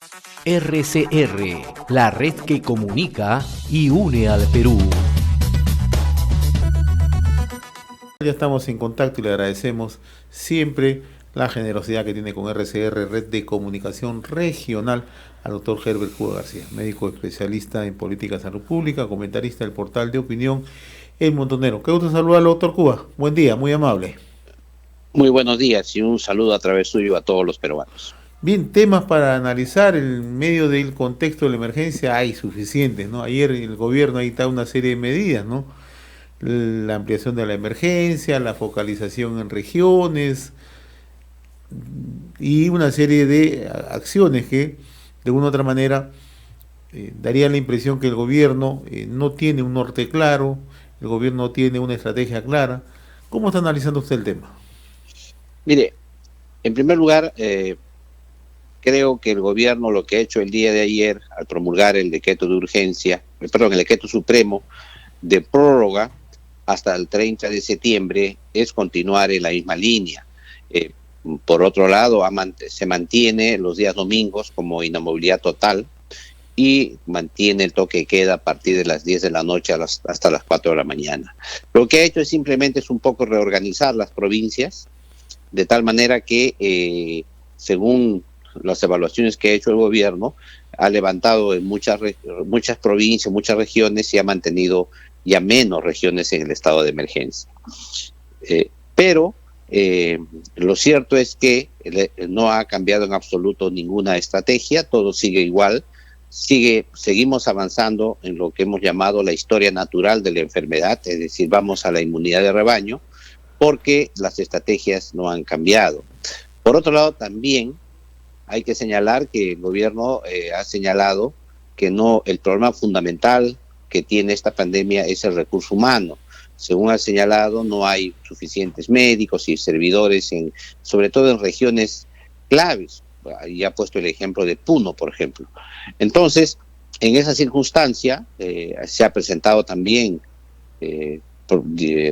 RCR, la red que comunica y une al Perú. Ya estamos en contacto y le agradecemos siempre la generosidad que tiene con RCR, Red de Comunicación Regional, al doctor Herbert Cuba García, médico especialista en política de salud pública, comentarista del portal de opinión El Montonero. Qué gusto saludarlo, doctor Cuba. Buen día, muy amable. Muy buenos días y un saludo a través suyo a todos los peruanos. Bien, temas para analizar en medio del contexto de la emergencia hay suficientes, ¿no? Ayer el gobierno ha dictado una serie de medidas, ¿no? La ampliación de la emergencia, la focalización en regiones y una serie de acciones que de una u otra manera darían la impresión que el gobierno no tiene un norte claro, el gobierno no tiene una estrategia clara. ¿Cómo está analizando usted el tema? Mire, en primer lugar, creo que el gobierno lo que ha hecho el día de ayer al promulgar el decreto de urgencia, el decreto supremo de prórroga hasta el 30 de septiembre es continuar en la misma línea. Por otro lado, se mantiene los días domingos como inamovilidad total y mantiene el toque de queda a partir de las 10 de la noche hasta las 4 de la mañana. Lo que ha hecho es simplemente un poco reorganizar las provincias de tal manera que, según las evaluaciones que ha hecho el gobierno, ha levantado en muchas provincias, muchas regiones y ha mantenido ya menos regiones en el estado de emergencia. Pero lo cierto es que no ha cambiado en absoluto ninguna estrategia, todo sigue igual, seguimos avanzando en lo que hemos llamado la historia natural de la enfermedad, es decir, vamos a la inmunidad de rebaño, porque las estrategias no han cambiado. Por otro lado, también hay que señalar que el gobierno ha señalado que el problema fundamental que tiene esta pandemia es el recurso humano. Según ha señalado, no hay suficientes médicos y servidores, sobre todo en regiones claves. Y ha puesto el ejemplo de Puno, por ejemplo. Entonces, en esa circunstancia, se ha presentado también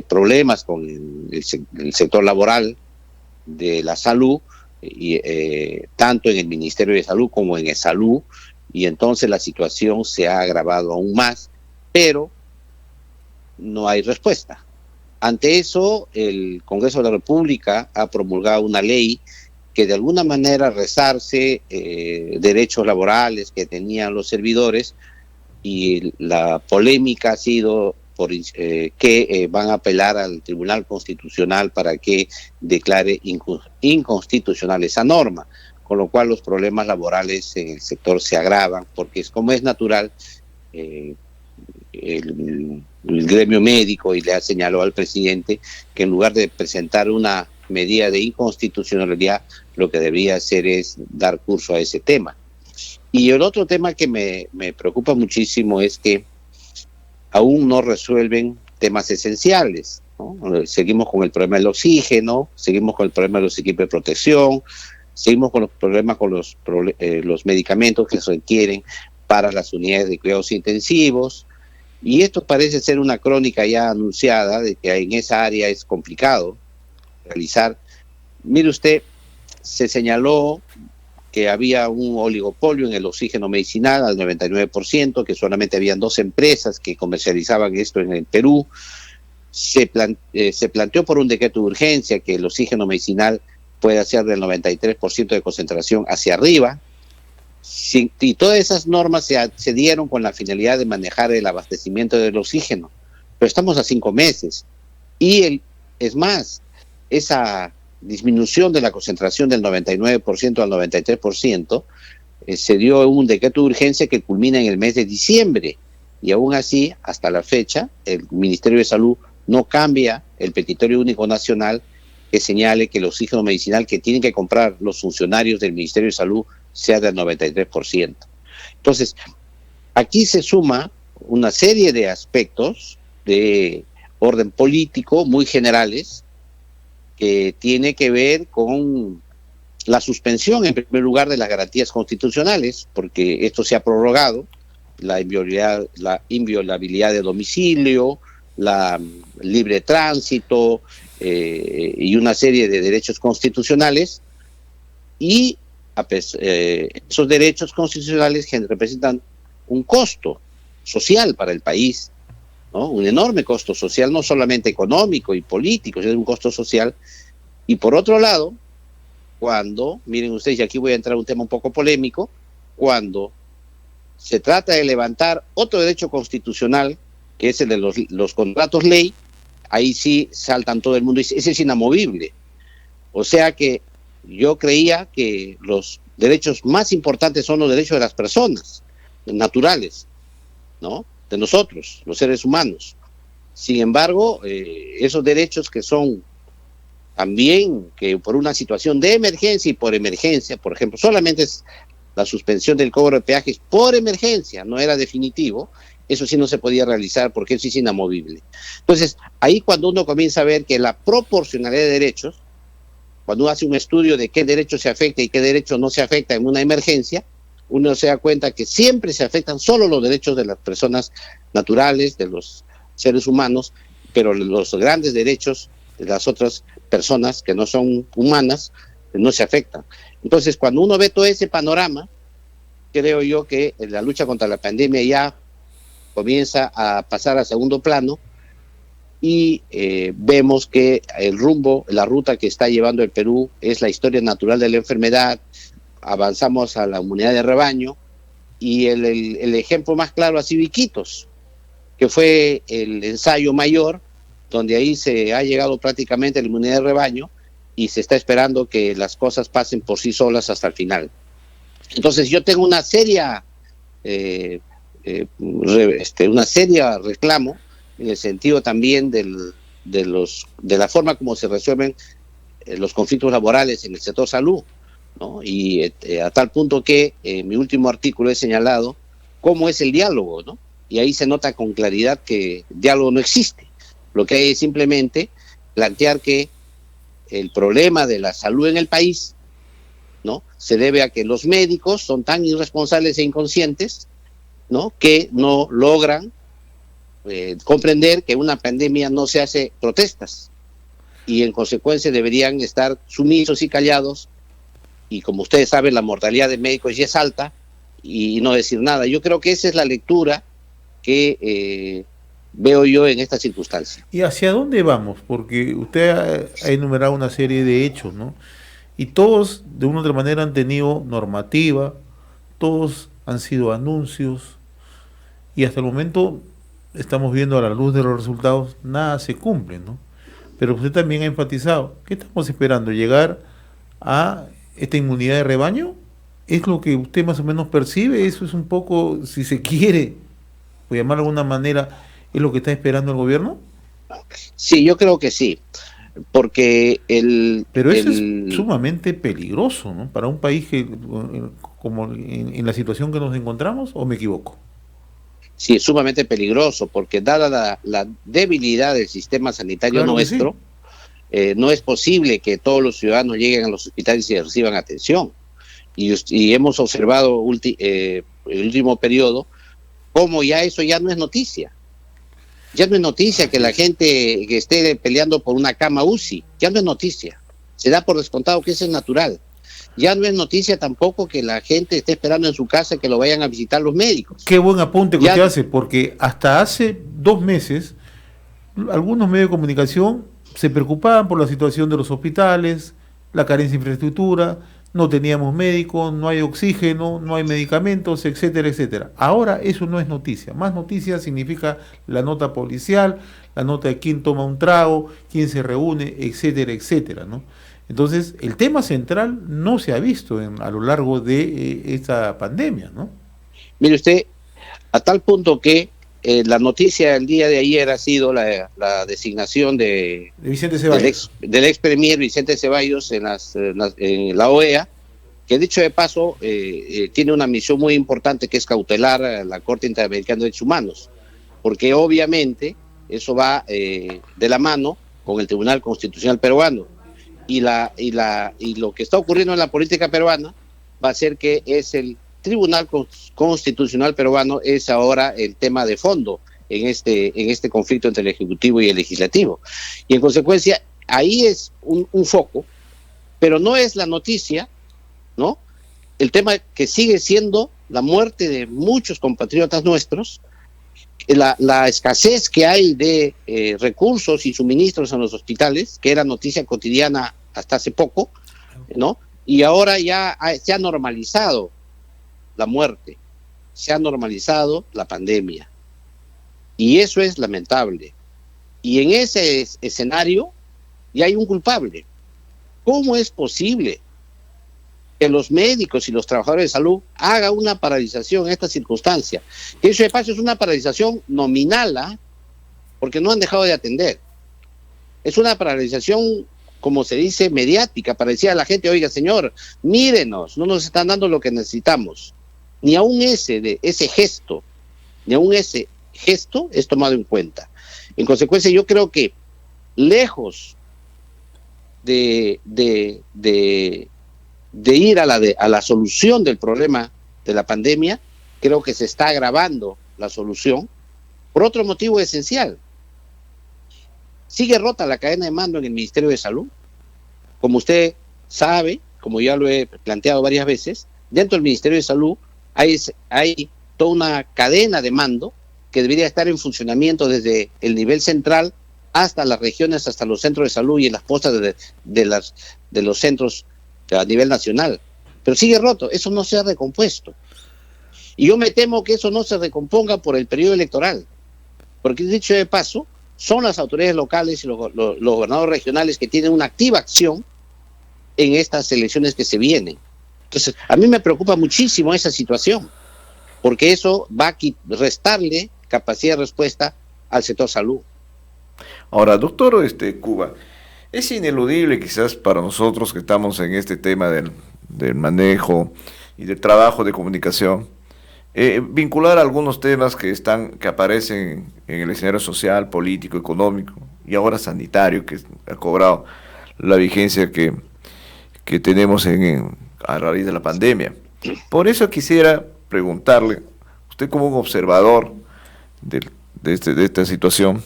problemas con el sector laboral de la salud, tanto en el Ministerio de Salud como en Salud, y entonces la situación se ha agravado aún más, pero no hay respuesta. Ante eso, el Congreso de la República ha promulgado una ley que de alguna manera resarce derechos laborales que tenían los servidores, y la polémica ha sido que van a apelar al Tribunal Constitucional para que declare inconstitucional esa norma, con lo cual los problemas laborales en el sector se agravan, porque como es natural, el gremio médico y le ha señalado al presidente que en lugar de presentar una medida de inconstitucionalidad, lo que debería hacer es dar curso a ese tema. Y el otro tema que me preocupa muchísimo es que aún no resuelven temas esenciales, ¿no? Seguimos con el problema del oxígeno, seguimos con el problema de los equipos de protección, seguimos con los problemas con los medicamentos que se requieren para las unidades de cuidados intensivos, y esto parece ser una crónica ya anunciada de que en esa área es complicado realizar. Mire usted, se señaló que había un oligopolio en el oxígeno medicinal al 99%, que solamente habían 2 empresas que comercializaban esto en el Perú. Se planteó por un decreto de urgencia que el oxígeno medicinal puede ser del 93% de concentración hacia arriba, y todas esas normas se dieron con la finalidad de manejar el abastecimiento del oxígeno, pero estamos a 5 meses, y es más, esa disminución de la concentración del 99% al 93%, se dio un decreto de urgencia que culmina en el mes de diciembre, y aún así, hasta la fecha, el Ministerio de Salud no cambia el petitorio único nacional que señale que el oxígeno medicinal que tienen que comprar los funcionarios del Ministerio de Salud sea del 93%. Entonces, aquí se suma una serie de aspectos de orden político muy generales, que tiene que ver con la suspensión, en primer lugar, de las garantías constitucionales, porque esto se ha prorrogado, la inviolabilidad de domicilio, la libre tránsito y una serie de derechos constitucionales, y esos derechos constitucionales que representan un costo social para el país, ¿no? Un enorme costo social, no solamente económico y político, sino un costo social. Y por otro lado, miren ustedes, y aquí voy a entrar a un tema un poco polémico, cuando se trata de levantar otro derecho constitucional, que es el de los contratos ley, ahí sí saltan todo el mundo, y ese es inamovible. O sea que yo creía que los derechos más importantes son los derechos de las personas naturales, ¿no? De nosotros, los seres humanos. Sin embargo, esos derechos que son también que por una situación de emergencia y por emergencia, por ejemplo, solamente es la suspensión del cobro de peajes por emergencia, no era definitivo, eso sí no se podía realizar porque eso sí es inamovible. Entonces, ahí cuando uno comienza a ver que la proporcionalidad de derechos, cuando uno hace un estudio de qué derecho se afecta y qué derecho no se afecta en una emergencia, uno se da cuenta que siempre se afectan solo los derechos de las personas naturales, de los seres humanos, pero los grandes derechos de las otras personas que no son humanas no se afectan. Entonces, cuando uno ve todo ese panorama, creo yo que la lucha contra la pandemia ya comienza a pasar a segundo plano y vemos que el rumbo, la ruta que está llevando el Perú es la historia natural de la enfermedad. Avanzamos a la inmunidad de rebaño y el ejemplo más claro ha sido Iquitos, que fue el ensayo mayor, donde ahí se ha llegado prácticamente a la inmunidad de rebaño y se está esperando que las cosas pasen por sí solas hasta el final. Entonces yo tengo una seria reclamo en el sentido también de la forma como se resuelven los conflictos laborales en el sector salud, ¿no? Y a tal punto que en mi último artículo he señalado cómo es el diálogo, ¿no? Y ahí se nota con claridad que el diálogo no existe. Lo que hay es simplemente plantear que el problema de la salud en el país, ¿no?, se debe a que los médicos son tan irresponsables e inconscientes, ¿no?, que no logran comprender que una pandemia no se hace protestas y en consecuencia deberían estar sumisos y callados, y como ustedes saben la mortalidad de médicos ya es alta, y no decir nada. Yo creo que esa es la lectura que veo yo en esta circunstancia. ¿Y hacia dónde vamos? Porque usted ha enumerado una serie de hechos, ¿no? Y todos de una u otra manera han tenido normativa, todos han sido anuncios, y hasta el momento estamos viendo a la luz de los resultados, nada se cumple, ¿no? Pero usted también ha enfatizado, ¿qué estamos esperando? ¿Llegar a esta inmunidad de rebaño? ¿Es lo que usted más o menos percibe? Eso es un poco, si se quiere, por llamarlo de alguna manera, ¿es lo que está esperando el gobierno? Sí, yo creo que sí, porque Pero eso es sumamente peligroso, ¿no? Para un país que, como en la situación que nos encontramos, ¿o me equivoco? Sí, es sumamente peligroso, porque dada la debilidad del sistema sanitario nuestro, sí, no es posible que todos los ciudadanos lleguen a los hospitales y reciban atención. Y hemos observado el último periodo cómo ya eso ya no es noticia. Ya no es noticia que la gente que esté peleando por una cama UCI, ya no es noticia. Se da por descontado que eso es natural. Ya no es noticia tampoco que la gente esté esperando en su casa que lo vayan a visitar los médicos. Qué buen apunte que usted hace, porque hasta hace 2 meses algunos medios de comunicación se preocupaban por la situación de los hospitales, la carencia de infraestructura, no teníamos médicos, no hay oxígeno, no hay medicamentos, etcétera, etcétera. Ahora eso no es noticia. Más noticia significa la nota policial, la nota de quién toma un trago, quién se reúne, etcétera, etcétera, ¿no? Entonces, el tema central no se ha visto a lo largo de esta pandemia, ¿no? Mire usted, a tal punto que la noticia del día de ayer ha sido la designación de Vicente Ceballos, del ex premier Vicente Ceballos en la OEA, que dicho de paso tiene una misión muy importante que es cautelar a la Corte Interamericana de Derechos Humanos, porque obviamente eso va de la mano con el Tribunal Constitucional Peruano. Y lo que está ocurriendo en la política peruana va a ser que es el Tribunal Constitucional Peruano es ahora el tema de fondo en este conflicto entre el Ejecutivo y el Legislativo. Y en consecuencia, ahí es un foco, pero no es la noticia, ¿no?, el tema que sigue siendo la muerte de muchos compatriotas nuestros, la escasez que hay de recursos y suministros en los hospitales, que era noticia cotidiana hasta hace poco, ¿no? Y ahora ya se ha normalizado la muerte, se ha normalizado la pandemia. Y eso es lamentable. Y en ese escenario ya hay un culpable. ¿Cómo es posible que los médicos y los trabajadores de salud hagan una paralización en esta circunstancia? Que eso de paso es una paralización nominal, ¿eh? Porque no han dejado de atender. Es una paralización, como se dice, mediática, para decir a la gente, oiga señor, mírenos, no nos están dando lo que necesitamos. Ni aún ese gesto es tomado en cuenta. En consecuencia, yo creo que lejos de ir a la solución del problema de la pandemia, creo que se está agravando la solución por otro motivo esencial. Sigue rota la cadena de mando en el Ministerio de Salud. Como usted sabe, como ya lo he planteado varias veces, dentro del Ministerio de Salud hay toda una cadena de mando que debería estar en funcionamiento desde el nivel central hasta las regiones, hasta los centros de salud y en las postas de los centros a nivel nacional. Pero sigue roto, eso no se ha recompuesto. Y yo me temo que eso no se recomponga por el periodo electoral. Porque, dicho de paso, son las autoridades locales y los gobernadores regionales que tienen una activa acción en estas elecciones que se vienen. Entonces, a mí me preocupa muchísimo esa situación, porque eso va a restarle capacidad de respuesta al sector salud. Ahora, doctor Cuba, es ineludible quizás para nosotros que estamos en este tema del manejo y del trabajo de comunicación, vincular algunos temas que aparecen en el escenario social, político, económico y ahora sanitario, que ha cobrado la vigencia que tenemos a raíz de la pandemia. Por eso quisiera preguntarle, usted como un observador de esta situación,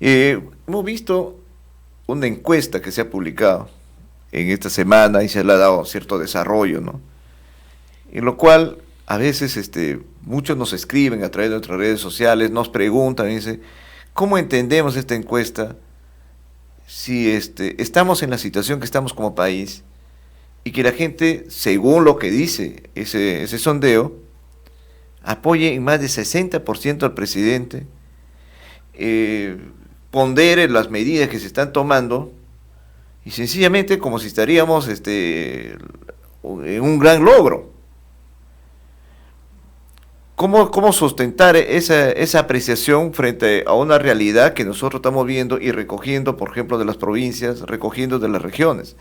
hemos visto una encuesta que se ha publicado en esta semana y se le ha dado cierto desarrollo, ¿no? En lo cual a veces muchos nos escriben a través de nuestras redes sociales, nos preguntan, dicen, ¿cómo entendemos esta encuesta? Si estamos en la situación que estamos como país y que la gente, según lo que dice ese sondeo, apoye en más de 60% al presidente, pondere las medidas que se están tomando y sencillamente como si estaríamos en un gran logro. ¿Cómo sustentar esa apreciación frente a una realidad que nosotros estamos viendo y recogiendo, por ejemplo, de las provincias, recogiendo de las regiones?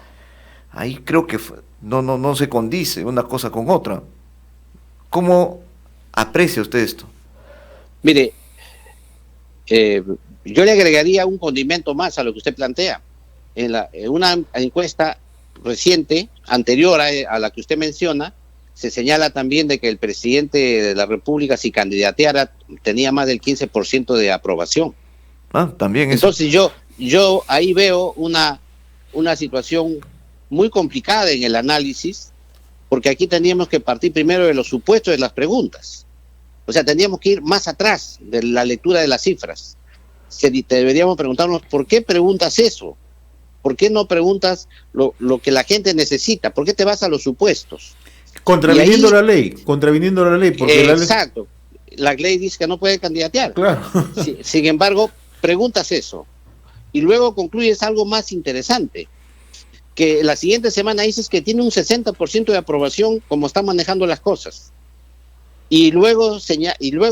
Ahí creo que no se condice una cosa con otra. ¿Cómo aprecia usted esto? Mire, yo le agregaría un condimento más a lo que usted plantea. En una encuesta reciente, anterior a la que usted menciona, se señala también de que el presidente de la República, si candidateara, tenía más del 15% de aprobación. También eso. Entonces yo ahí veo una situación muy complicada en el análisis, porque aquí tendríamos que partir primero de los supuestos de las preguntas. O sea, tendríamos que ir más atrás de la lectura de las cifras. Deberíamos preguntarnos, ¿por qué preguntas eso? ¿Por qué no preguntas lo que la gente necesita? ¿Por qué te vas a los supuestos? Contraviniendo la ley, porque exacto. La ley dice que no puede candidatear. Claro. Sin embargo, preguntas eso. Y luego concluyes algo más interesante, que la siguiente semana dices que tiene un 60% de aprobación como están manejando las cosas. Y luego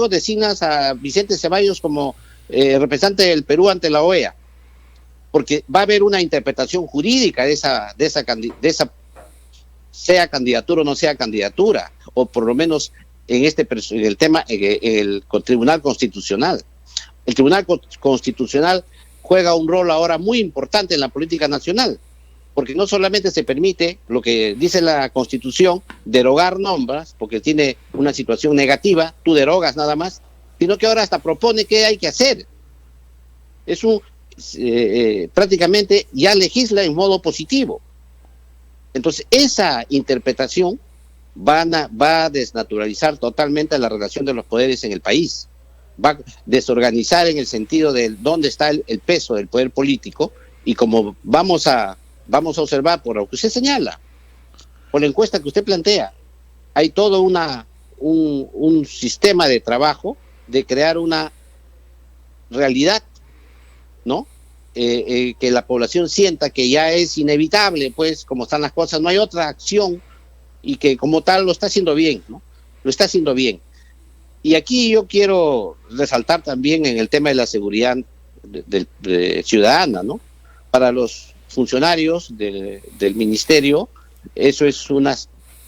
designas a Vicente Ceballos como representante del Perú ante la OEA, porque va a haber una interpretación jurídica de esa sea candidatura o no sea candidatura, o por lo menos en el tema el Tribunal Constitucional. El Tribunal Constitucional juega un rol ahora muy importante en la política nacional, porque no solamente se permite lo que dice la Constitución, derogar normas, porque tiene una situación negativa, tú derogas nada más, sino que ahora hasta propone qué hay que hacer. Prácticamente ya legisla en modo positivo. Entonces, esa interpretación va a desnaturalizar totalmente la relación de los poderes en el país. Va a desorganizar en el sentido de dónde está el peso del poder político, y como vamos a observar por lo que usted señala, por la encuesta que usted plantea, hay todo un sistema de trabajo de crear una realidad, ¿no? Que la población sienta que ya es inevitable, pues como están las cosas, no hay otra acción, y que como tal lo está haciendo bien, ¿no? Lo está haciendo bien. Y aquí yo quiero resaltar también en el tema de la seguridad ciudadana, ¿no? Para los funcionarios del ministerio, eso es una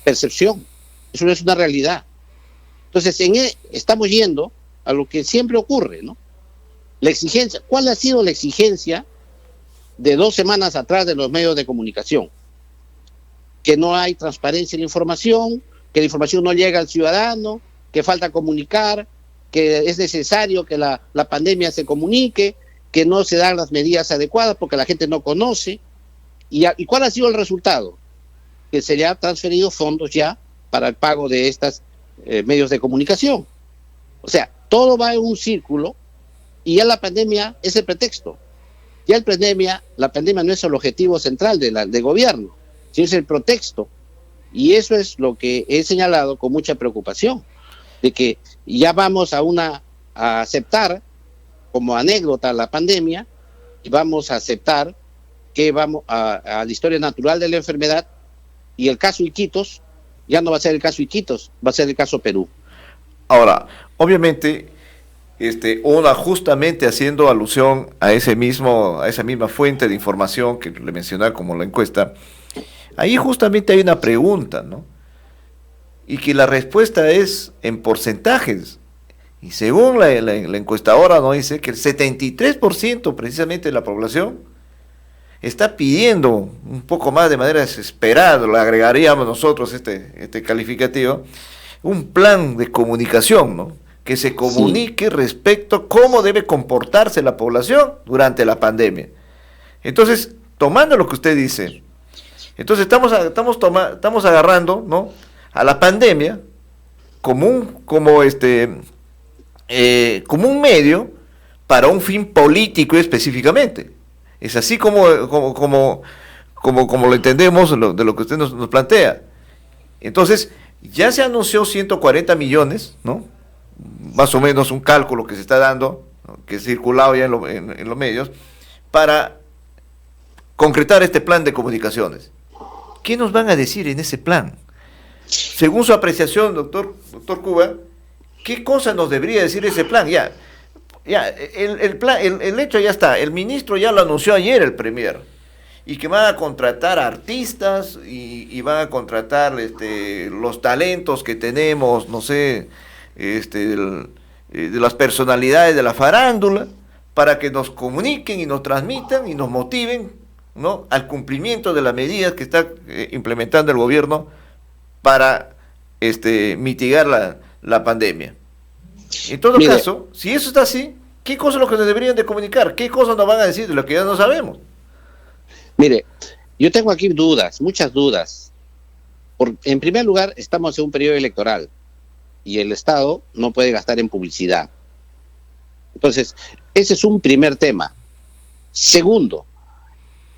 percepción, eso no es una realidad. Entonces, estamos yendo a lo que siempre ocurre, ¿no? La exigencia, ¿cuál ha sido la exigencia de 2 semanas atrás de los medios de comunicación? Que no hay transparencia en la información, que la información no llega al ciudadano, que falta comunicar, que es necesario que la pandemia se comunique, que no se dan las medidas adecuadas porque la gente no conoce. ¿Y cuál ha sido el resultado? Que se le ha transferido fondos ya para el pago de estos medios de comunicación. O sea, todo va en un círculo, y ya la pandemia es el pretexto. Ya la pandemia no es el objetivo central del gobierno, sino es el pretexto. Y eso es lo que he señalado con mucha preocupación, de que ya vamos a aceptar como anécdota la pandemia, y vamos a aceptar que vamos a la historia natural de la enfermedad, y el caso Iquitos ya no va a ser el caso Iquitos, va a ser el caso Perú. Ahora, obviamente, una justamente haciendo alusión a esa misma fuente de información que le mencionaba como la encuesta, ahí justamente hay una pregunta, ¿no? Y que la respuesta es en porcentajes. Y según la encuestadora, ¿no? Dice que el 73% precisamente de la población está pidiendo un poco más de manera desesperada, le agregaríamos nosotros este calificativo, un plan de comunicación, ¿no? Que se comunique respecto a cómo debe comportarse la población durante la pandemia. Entonces, tomando lo que usted dice, entonces estamos agarrando, ¿no?, a la pandemia como un medio para un fin político específicamente. Es así como lo entendemos de lo que usted nos plantea. Entonces, ya se anunció 140 millones, ¿no? Más o menos un cálculo que se está dando, ¿no?, que ha circulado ya en los medios, para concretar este plan de comunicaciones. ¿Qué nos van a decir en ese plan? Según su apreciación, doctor Cuba, ¿qué cosa nos debería decir ese plan? El plan, el hecho ya está, el ministro ya lo anunció ayer, el premier, y que van a contratar artistas y van a contratar los talentos que tenemos, no sé, de las personalidades de la farándula, para que nos comuniquen y nos transmitan y nos motiven, ¿no?, al cumplimiento de las medidas que está implementando el gobierno para mitigar la pandemia. En todo caso, si eso está así, ¿qué cosas es lo que nos deberían de comunicar? ¿Qué cosas nos van a decir de lo que ya no sabemos? Mire, yo tengo aquí dudas, muchas dudas. En primer lugar, estamos en un periodo electoral y el Estado no puede gastar en publicidad. Entonces, ese es un primer tema. Segundo,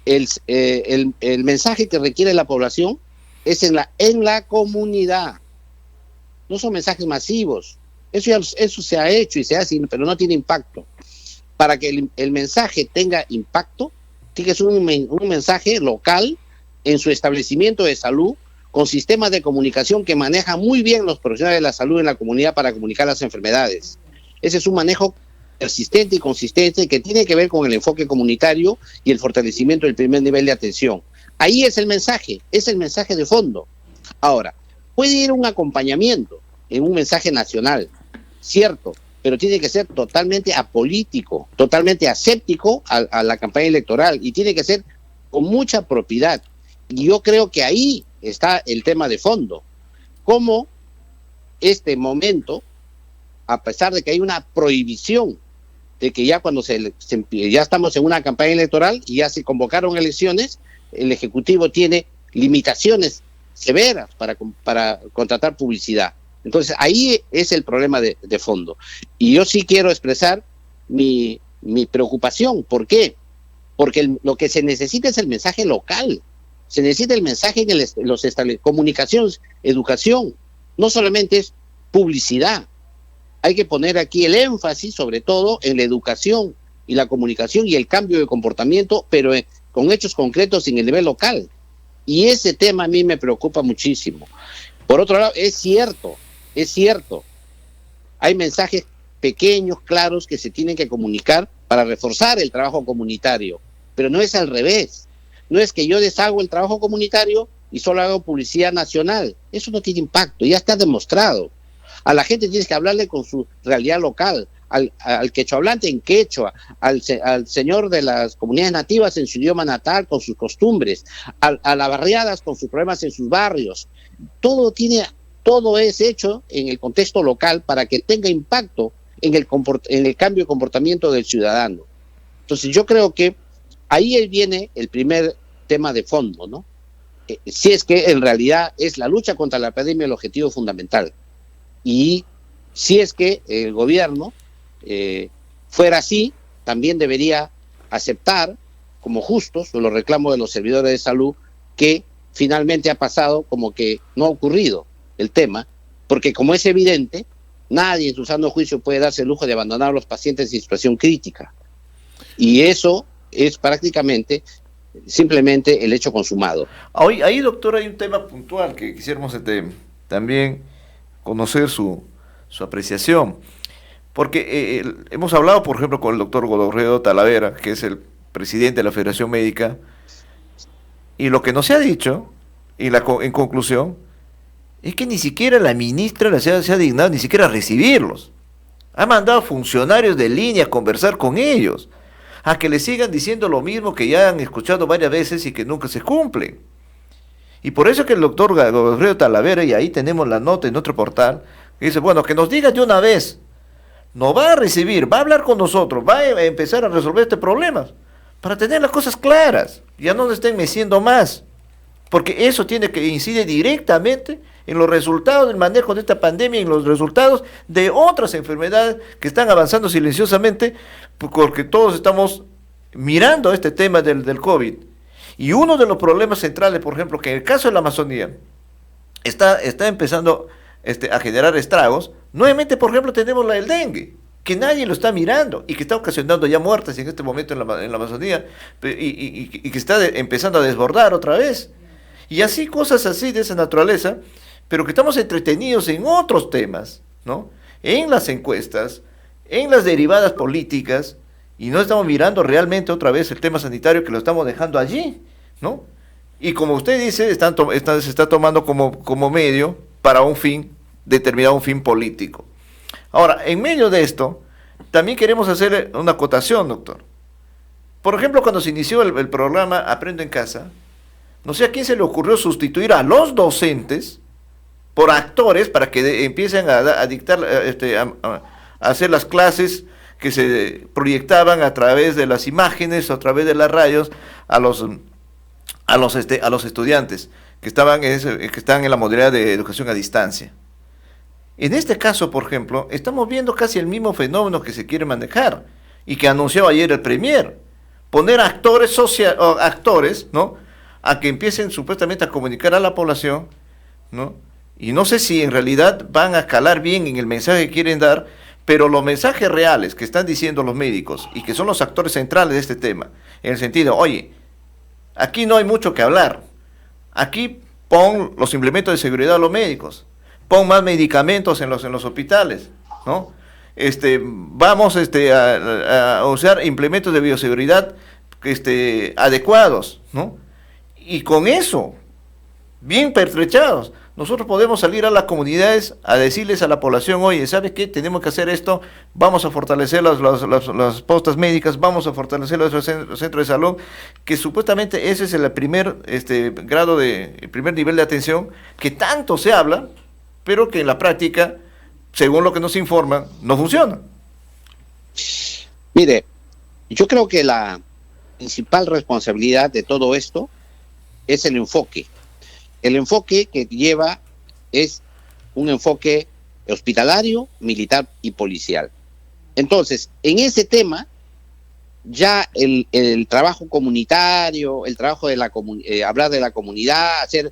el mensaje que requiere la población es en la comunidad. No son mensajes masivos. Eso se ha hecho y se hace, pero no tiene impacto. Para que el mensaje tenga impacto, tiene que ser un mensaje local en su establecimiento de salud, con sistemas de comunicación que manejan muy bien los profesionales de la salud en la comunidad para comunicar las enfermedades. Ese es un manejo persistente y consistente que tiene que ver con el enfoque comunitario y el fortalecimiento del primer nivel de atención. Ahí es el mensaje de fondo. Ahora, puede ir un acompañamiento en un mensaje nacional, cierto, pero tiene que ser totalmente apolítico, totalmente aséptico a la campaña electoral, y tiene que ser con mucha propiedad. Y yo creo que ahí está el tema de fondo. Cómo este momento, a pesar de que hay una prohibición de que ya cuando ya estamos en una campaña electoral y ya se convocaron elecciones, el Ejecutivo tiene limitaciones severas para contratar publicidad. Entonces ahí es el problema de fondo. Y yo sí quiero expresar mi preocupación. ¿Por qué? Porque lo que se necesita es el mensaje local. Se necesita el mensaje en los comunicaciones, educación. No solamente es publicidad. Hay que poner aquí el énfasis, sobre todo, en la educación y la comunicación y el cambio de comportamiento, pero con hechos concretos en el nivel local. Y ese tema a mí me preocupa muchísimo. Por otro lado, es cierto, hay mensajes pequeños, claros, que se tienen que comunicar para reforzar el trabajo comunitario, pero no es al revés. No es que yo deshago el trabajo comunitario y solo hago publicidad nacional. Eso no tiene impacto, ya está demostrado. A la gente tienes que hablarle con su realidad local, al quechohablante en quechua, al señor de las comunidades nativas en su idioma natal, con sus costumbres, a las barriadas con sus problemas en sus barrios. Todo es hecho en el contexto local para que tenga impacto en el cambio de comportamiento del ciudadano. Entonces yo creo que ahí viene el primer tema de fondo, ¿no? Si es que en realidad es la lucha contra la pandemia el objetivo fundamental. Y si es que el gobierno fuera así, también debería aceptar como justos los reclamos de los servidores de salud, que finalmente ha pasado como que no ha ocurrido el tema, porque como es evidente, nadie en su sano juicio puede darse el lujo de abandonar a los pacientes en situación crítica. Y eso es prácticamente simplemente el hecho consumado. Ahí, doctor, hay un tema puntual que quisiéramos también conocer su apreciación, porque hemos hablado, por ejemplo, con el doctor Godofredo Talavera, que es el presidente de la Federación Médica, y lo que nos ha dicho, en conclusión, es que ni siquiera la ministra se ha dignado ni siquiera a recibirlos. Ha mandado funcionarios de línea a conversar con ellos, a que le sigan diciendo lo mismo que ya han escuchado varias veces y que nunca se cumple. Y por eso que el doctor Godofredo Talavera, y ahí tenemos la nota en otro portal, dice, bueno, que nos diga de una vez, no va a recibir, va a hablar con nosotros, va a empezar a resolver este problema, para tener las cosas claras, ya no nos estén meciendo más, porque eso tiene que incidir directamente en los resultados del manejo de esta pandemia y en los resultados de otras enfermedades que están avanzando silenciosamente, porque todos estamos mirando este tema del COVID. Y uno de los problemas centrales, por ejemplo, que en el caso de la Amazonía está empezando a generar estragos, nuevamente, por ejemplo, tenemos el dengue, que nadie lo está mirando y que está ocasionando ya muertes en este momento en la Amazonía y que está empezando a desbordar otra vez. Y así, cosas así de esa naturaleza, pero que estamos entretenidos en otros temas, ¿no? En las encuestas, en las derivadas políticas, y no estamos mirando realmente otra vez el tema sanitario, que lo estamos dejando allí, ¿no? Y como usted dice, se está tomando como medio para un fin determinado, un fin político. Ahora, en medio de esto, también queremos hacer una acotación, doctor. Por ejemplo, cuando se inició el programa Aprendo en Casa, no sé a quién se le ocurrió sustituir a los docentes por actores para que empiecen a dictar, a hacer las clases que se proyectaban a través de las imágenes, a través de las radios, a los estudiantes que están en la modalidad de educación a distancia. En este caso, por ejemplo, estamos viendo casi el mismo fenómeno que se quiere manejar y que anunció ayer el Premier: poner actores, ¿no?, a que empiecen supuestamente a comunicar a la población, ¿no? Y no sé si en realidad van a calar bien en el mensaje que quieren dar, pero los mensajes reales que están diciendo los médicos y que son los actores centrales de este tema, en el sentido, oye, aquí no hay mucho que hablar, aquí pon los implementos de seguridad a los médicos, pon más medicamentos en los hospitales, ¿no? Vamos a usar implementos de bioseguridad adecuados, ¿no? Y con eso, bien pertrechados, nosotros podemos salir a las comunidades a decirles a la población, oye, ¿sabes qué? Tenemos que hacer esto, vamos a fortalecer las postas médicas, vamos a fortalecer los centros de salud, que supuestamente ese es el primer el primer nivel de atención que tanto se habla, pero que en la práctica, según lo que nos informan, no funciona. Mire, yo creo que la principal responsabilidad de todo esto es el enfoque. el enfoque que lleva es un enfoque hospitalario, militar y policial. Entonces, en ese tema, ya el trabajo comunitario, el trabajo de hablar de la comunidad, hacer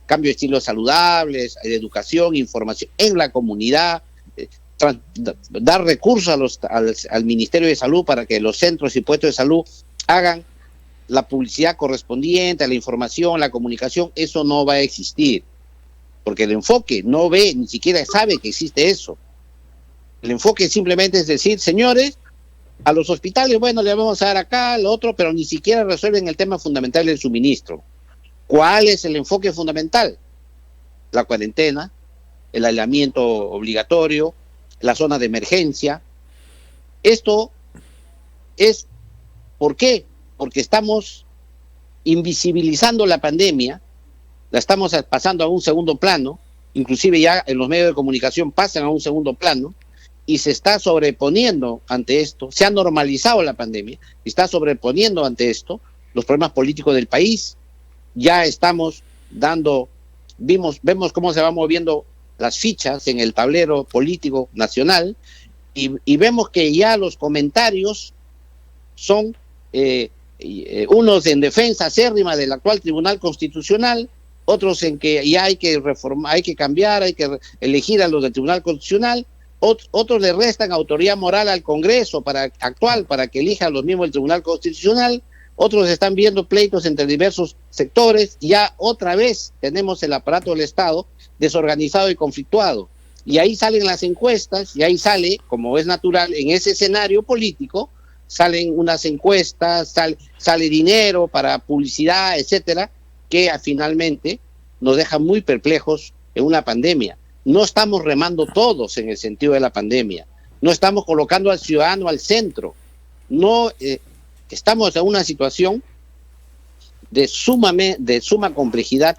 cambio de estilos saludables, de educación, información en la comunidad, dar recursos al Ministerio de Salud para que los centros y puestos de salud hagan la publicidad correspondiente, la información, la comunicación, eso no va a existir, porque el enfoque no ve, ni siquiera sabe que existe eso. El enfoque simplemente es decir, señores, a los hospitales, bueno, le vamos a dar acá, lo otro, pero ni siquiera resuelven el tema fundamental del suministro. ¿Cuál es el enfoque fundamental? La cuarentena, el aislamiento obligatorio, la zona de emergencia. Esto es, ¿por qué? Porque estamos invisibilizando la pandemia, la estamos pasando a un segundo plano, inclusive ya en los medios de comunicación pasan a un segundo plano, y se está sobreponiendo ante esto, se ha normalizado la pandemia, y está sobreponiendo ante esto los problemas políticos del país. Ya estamos vemos cómo se van moviendo las fichas en el tablero político nacional, y vemos que ya los comentarios son unos en defensa acérrima del actual Tribunal Constitucional, otros en que ya hay que reformar, hay que cambiar, hay que elegir a los del Tribunal Constitucional, otros le restan autoridad moral al Congreso actual para que elija a los miembros del Tribunal Constitucional, otros están viendo pleitos entre diversos sectores. Ya otra vez tenemos el aparato del Estado desorganizado y conflictuado, y ahí salen las encuestas, y ahí sale, como es natural en ese escenario político, salen unas encuestas, sale dinero para publicidad, etcétera, que finalmente nos deja muy perplejos en una pandemia. No estamos remando todos en el sentido de la pandemia, no estamos colocando al ciudadano al centro, no estamos en una situación de suma complejidad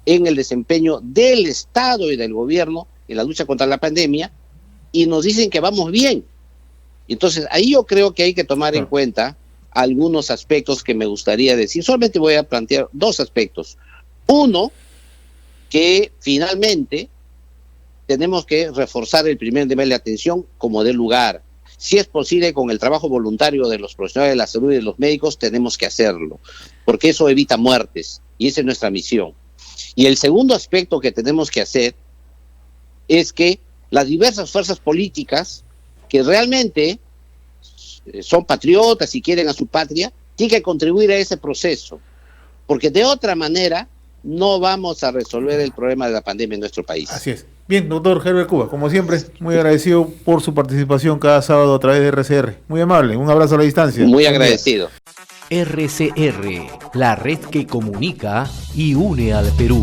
en el desempeño del Estado y del gobierno en la lucha contra la pandemia, y nos dicen que vamos bien. Entonces ahí yo creo que hay que tomar en cuenta algunos aspectos que me gustaría decir. Solamente voy a plantear dos aspectos. Uno, que finalmente tenemos que reforzar el primer nivel de atención como dé lugar. Si es posible, con el trabajo voluntario de los profesionales de la salud y de los médicos, tenemos que hacerlo, porque eso evita muertes, y esa es nuestra misión. Y el segundo aspecto que tenemos que hacer es que las diversas fuerzas políticas que realmente son patriotas y quieren a su patria, tienen que contribuir a ese proceso, porque de otra manera no vamos a resolver el problema de la pandemia en nuestro país. Así es. Bien, doctor Herbert Cuba, como siempre, muy agradecido por su participación cada sábado a través de RCR. Muy amable, un abrazo a la distancia. Muy agradecido. RCR, la red que comunica y une al Perú.